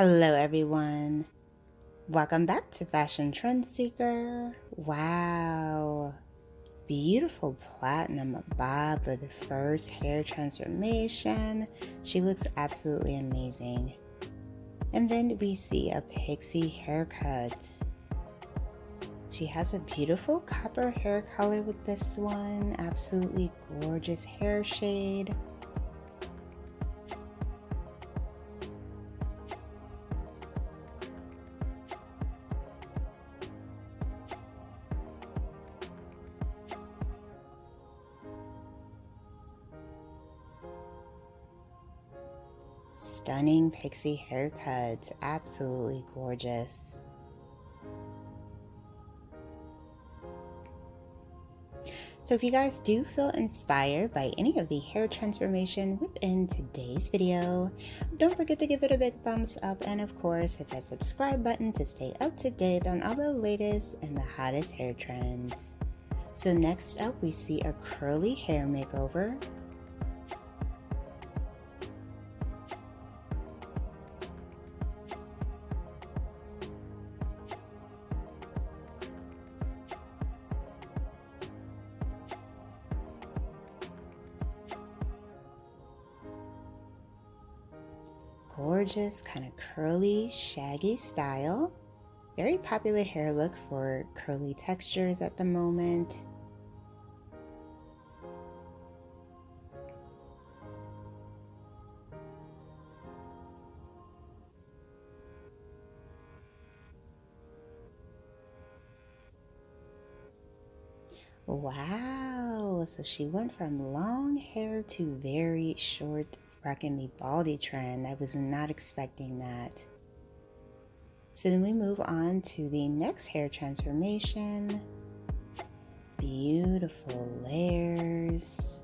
Hello everyone, welcome back to Fashion Trend Seeker. Wow, beautiful platinum bob for the first hair transformation. She looks absolutely amazing. And then we see a pixie haircut. She has a beautiful copper hair color with this one, absolutely gorgeous hair shade. Stunning pixie haircut, absolutely gorgeous. So if you guys do feel inspired by any of the hair transformation within today's video, don't forget to give it a big thumbs up and of course hit that subscribe button to stay up to date on all the latest and the hottest hair trends. So next up we see a curly hair makeover. Gorgeous, kind of curly, shaggy style. Very popular hair look for curly textures at the moment. Wow, so she went from long hair to very short, rocking the baldy trend. I was not expecting that. So then we move on to the next hair transformation. Beautiful layers.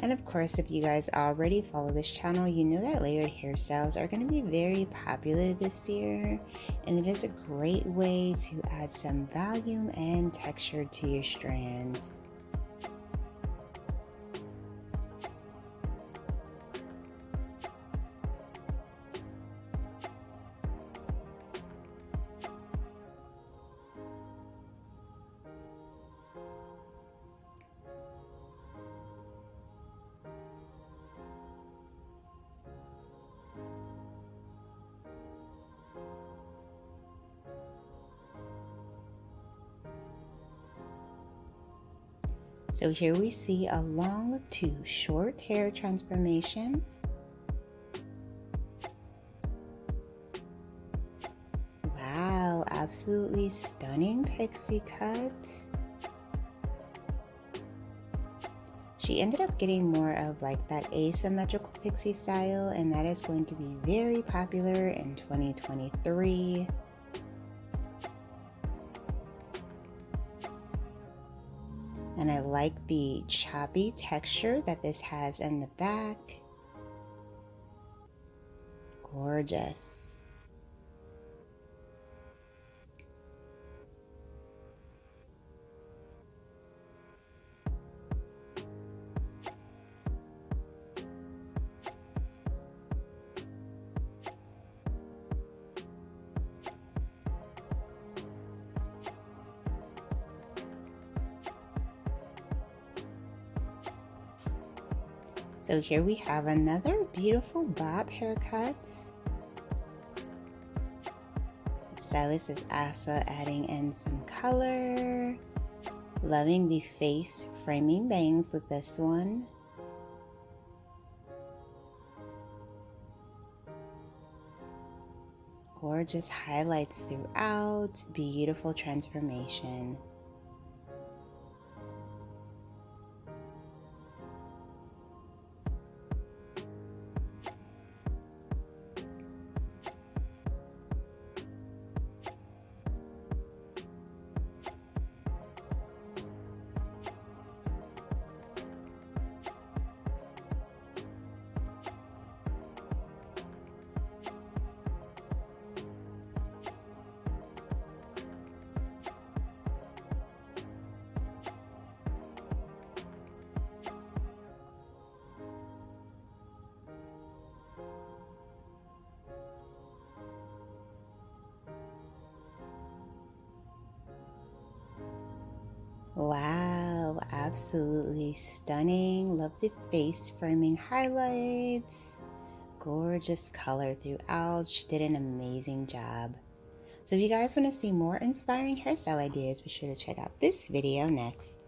And of course, if you guys already follow this channel, you know that layered hairstyles are going to be very popular this year. And it is a great way to add some volume and texture to your strands. So here we see a long to short hair transformation. Wow, absolutely stunning pixie cut. She ended up getting more of like that asymmetrical pixie style, and that is going to be very popular in 2023. And I like the choppy texture that this has in the back. Gorgeous. So here we have another beautiful bob haircut. The stylist is also adding in some color. Loving the face framing bangs with this one. Gorgeous highlights throughout, beautiful transformation. Wow, absolutely stunning. Love the face framing highlights. Gorgeous color throughout. She did an amazing job. So if you guys want to see more inspiring hairstyle ideas, be sure to check out this video next.